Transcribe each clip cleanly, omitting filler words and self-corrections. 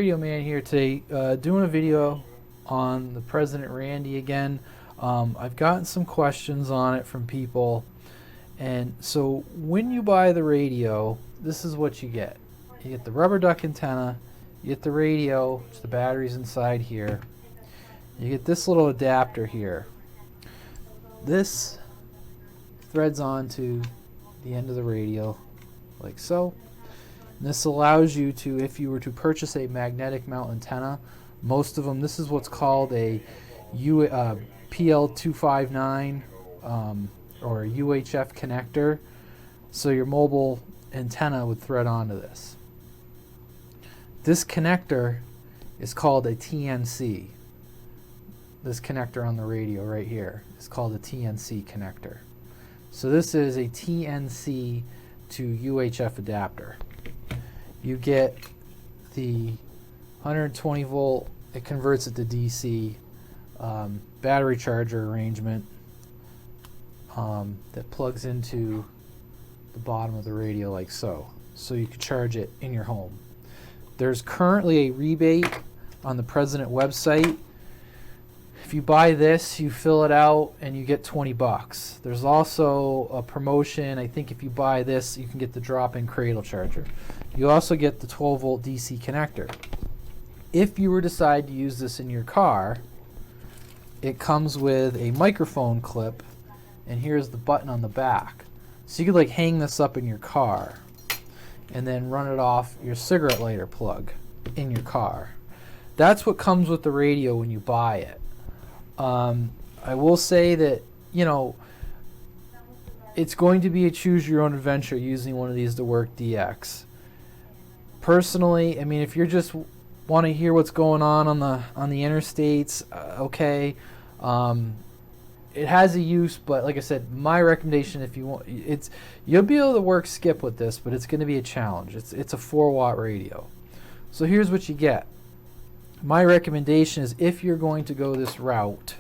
Radio Man here today, doing a video on the President Randy again. I've gotten some questions on it from people, and so when you buy the radio, this is what you get. You get the rubber duck antenna, you get the radio, which the battery's inside here. You get this little adapter here. This threads onto the end of the radio, like so. And this allows you to, if you were to purchase a magnetic mount antenna, most of them, this is what's called a PL259 or a UHF connector. So your mobile antenna would thread onto this. This connector is called a TNC. This connector on the radio right here is called a TNC connector. So this is a TNC to UHF adapter. You get the 120 volt, it converts it to DC, battery charger arrangement that plugs into the bottom of the radio like so. So you can charge it in your home. There's currently a rebate on the President website. If you buy this, you fill it out and you get 20 bucks. There's also a promotion. I think if you buy this, you can get the drop-in cradle charger. You also get the 12 volt DC connector. If you were to decide to use this in your car, it comes with a microphone clip, and here's the button on the back. So you could like hang this up in your car and then run it off your cigarette lighter plug in your car. That's what comes with the radio when you buy it. I will say that, you know, it's going to be a choose your own adventure using one of these to work DX. Personally, I mean, if you just want to hear what's going on the interstates, okay, it has a use, but like I said, my recommendation, if you want, you'll be able to work skip with this, but it's going to be a challenge. It's a 4-watt radio. So here's what you get. My recommendation is, if you're going to go this route,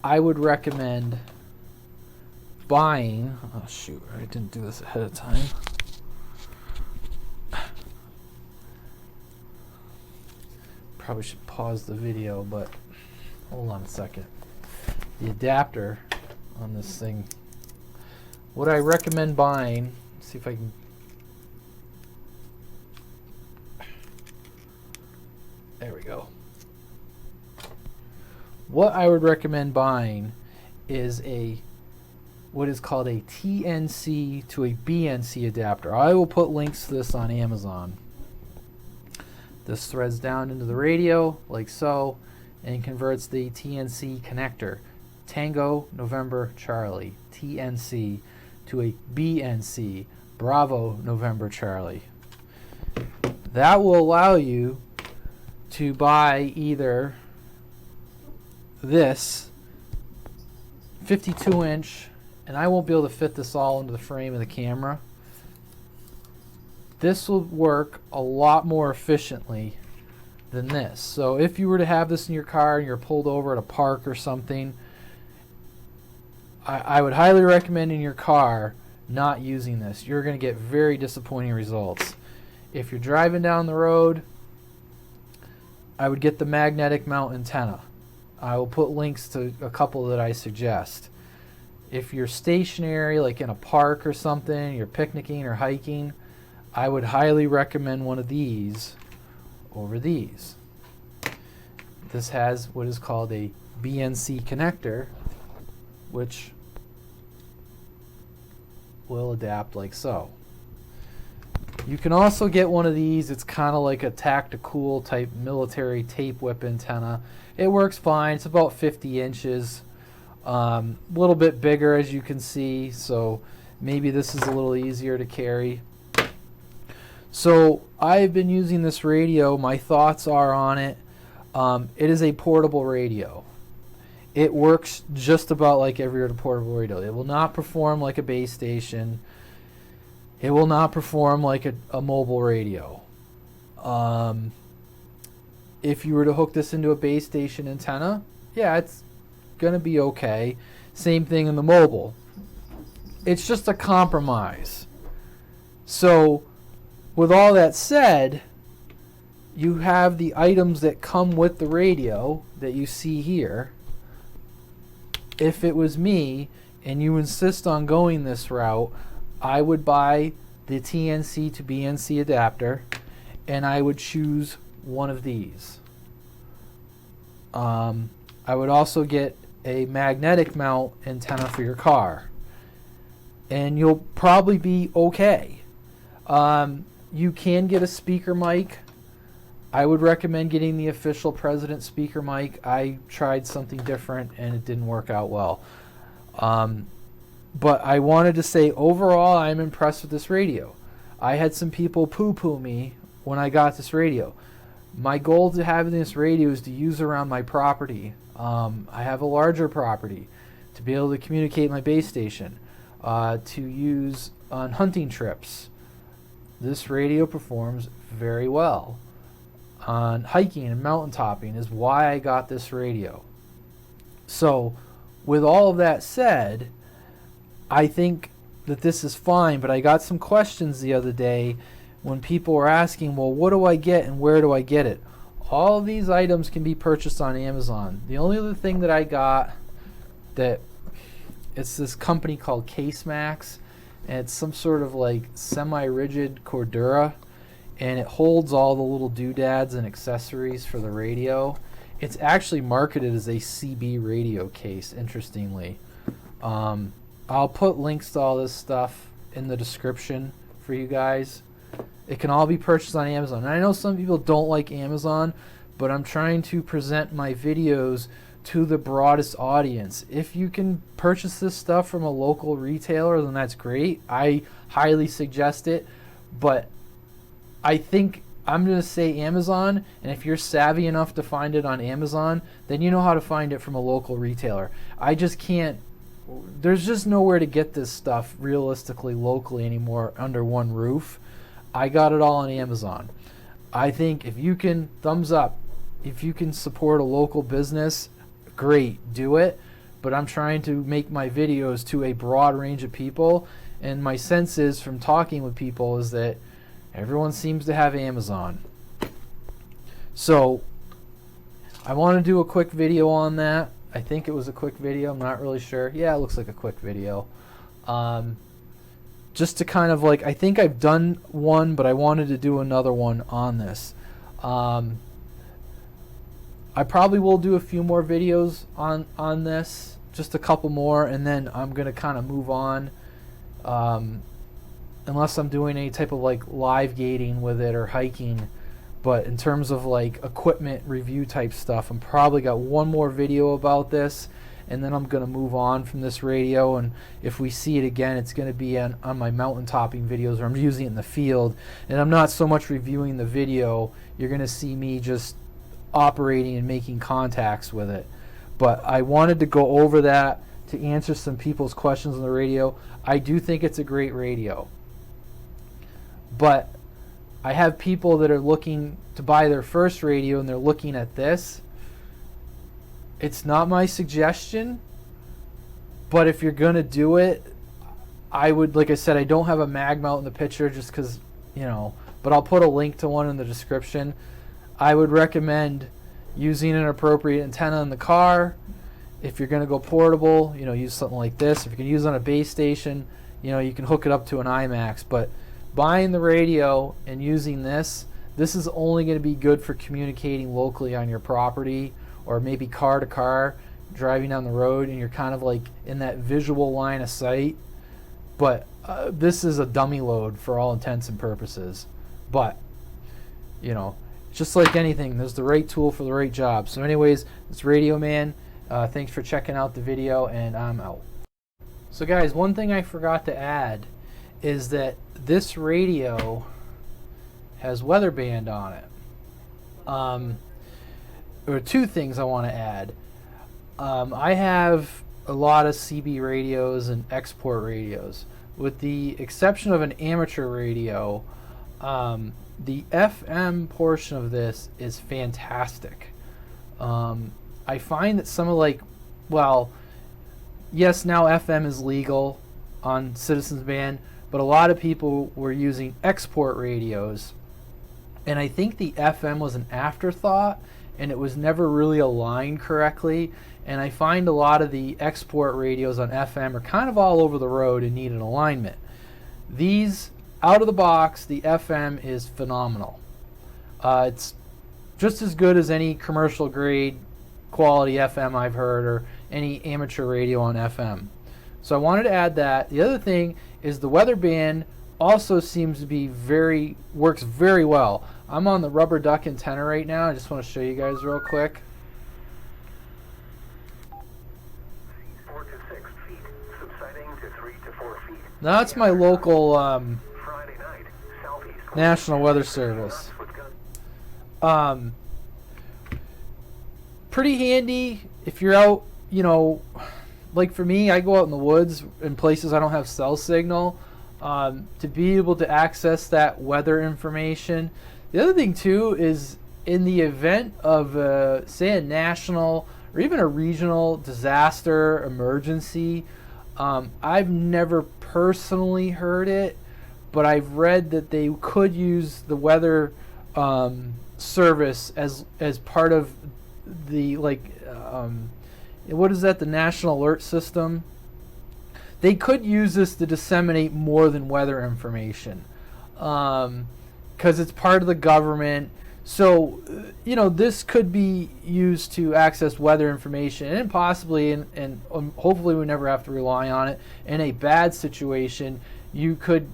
I would recommend buying, oh shoot, I didn't do this ahead of time. Probably should pause the video, but hold on a second. The adapter on this thing, what I recommend buying, see if I can, there we go. What I would recommend buying is what is called a TNC to a BNC adapter. I will put links to this on Amazon. This threads down into the radio like so and converts the TNC connector, Tango November Charlie, TNC, to a BNC, Bravo November Charlie. That will allow you to buy either this 52-inch, and I won't be able to fit this all into the frame of the camera. This will work a lot more efficiently than this. So if you were to have this in your car and you're pulled over at a park or something, I would highly recommend in your car not using this. You're going to get very disappointing results. If you're driving down the road, I would get the magnetic mount antenna. I will put links to a couple that I suggest. If you're stationary, like in a park or something, you're picnicking or hiking, I would highly recommend one of these over these. This has what is called a BNC connector, which will adapt like so. You can also get one of these. It's kind of like a tactical type military tape whip antenna. It works fine. It's about 50 inches. A little bit bigger, as you can see, so maybe this is a little easier to carry. So I've been using this radio. My thoughts are on it. It is a portable radio. It works just about like every other portable radio. It will not perform like a base station. It will not perform like a mobile radio. If you were to hook this into a base station antenna, yeah, it's going to be okay. Same thing in the mobile. It's just a compromise. So with all that said, you have the items that come with the radio that you see here. If it was me and you insist on going this route, I would buy the TNC to BNC adapter, and I would choose one of these. I would also get a magnetic mount antenna for your car, and you'll probably be okay. You can get a speaker mic. I would recommend getting the official President speaker mic. I tried something different and it didn't work out well. But I wanted to say overall I'm impressed with this radio. I had some people poo-poo me when I got this radio. My goal to having this radio is to use around my property. I have a larger property to be able to communicate my base station, to use on hunting trips. This radio performs very well. On hiking and mountain topping is why I got this radio. So with all of that said, I think that this is fine, but I got some questions the other day when people were asking, well, what do I get and where do I get it? All of these items can be purchased on Amazon. The only other thing that I got, that it's this company called Casematix, and it's some sort of like semi-rigid Cordura, and it holds all the little doodads and accessories for the radio. It's actually marketed as a CB radio case, interestingly. I'll put links to all this stuff in the description for you guys. It can all be purchased on Amazon. And I know some people don't like Amazon, but I'm trying to present my videos to the broadest audience. If you can purchase this stuff from a local retailer, then that's great. I highly suggest it, but I think I'm going to say Amazon, and if you're savvy enough to find it on Amazon, then you know how to find it from a local retailer. I just can't, there's just nowhere to get this stuff realistically locally anymore under one roof. I got it all on Amazon. I think if you can, thumbs up, if you can support a local business, great, do it. But I'm trying to make my videos to a broad range of people, and my sense is from talking with people is that everyone seems to have Amazon. So I want to do a quick video on that. I think it was a quick video. I'm not really sure. Yeah, it looks like a quick video. Just to kind of like, I think I've done one, but I wanted to do another one on this. I probably will do a few more videos on this, just a couple more, and then I'm going to kind of move on. Unless I'm doing any type of like live gating with it or hiking. But in terms of like equipment review type stuff, I'm probably got one more video about this, and then I'm going to move on from this radio. And if we see it again, it's going to be on my mountain topping videos where I'm using it in the field. And I'm not so much reviewing the video. You're going to see me just operating and making contacts with it. But I wanted to go over that to answer some people's questions on the radio. I do think it's a great radio. But I have people that are looking to buy their first radio and they're looking at this. It's not my suggestion, but if you're going to do it, I would, like I said, I don't have a mag mount in the picture just because, you know, but I'll put a link to one in the description. I would recommend using an appropriate antenna in the car. If you're going to go portable, you know, use something like this. If you can use it on a base station, you know, you can hook it up to an IMAX, but buying the radio and using this is only going to be good for communicating locally on your property, or maybe car to car driving down the road and you're kind of like in that visual line of sight. But this is a dummy load for all intents and purposes. But, you know, just like anything, there's the right tool for the right job. So anyways, it's Radio Man. Thanks for checking out the video, and I'm out. So guys, one thing I forgot to add is that this radio has weather band on it. There are two things I want to add. I have a lot of CB radios and export radios. With the exception of an amateur radio, the FM portion of this is fantastic. I find that some of like, well, yes, now FM is legal on Citizens Band, but a lot of people were using export radios, and I think the FM was an afterthought, and it was never really aligned correctly. And I find a lot of the export radios on FM are kind of all over the road and need an alignment. These, out of the box, the FM is phenomenal. It's just as good as any commercial grade quality FM I've heard, or any amateur radio on FM. So I wanted to add that. The other thing is the weather band also seems to be works very well. I'm on the rubber duck antenna right now. I just want to show you guys real quick. 4 to 6 feet, subsiding to 3 to 4 feet. Now that's my local Friday night, southeast National Weather Service. Pretty handy if you're out, you know, like for me, I go out in the woods in places I don't have cell signal, to be able to access that weather information. The other thing too is, in the event of say a national or even a regional disaster emergency, I've never personally heard it, but I've read that they could use the weather service as part of the, like, what is that, the National Alert System. They could use this to disseminate more than weather information, because it's part of the government. So, you know, this could be used to access weather information, and possibly, and hopefully we never have to rely on it in a bad situation. You could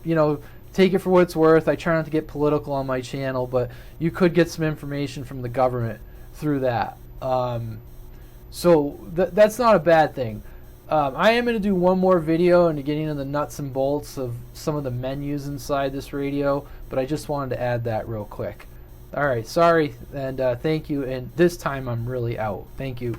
you know, take it for what it's worth. I try not to get political on my channel, but you could get some information from the government through that. So that's not a bad thing. I am going to do one more video into getting into the nuts and bolts of some of the menus inside this radio, but I just wanted to add that real quick. All right, sorry, and thank you, and this time I'm really out. Thank you.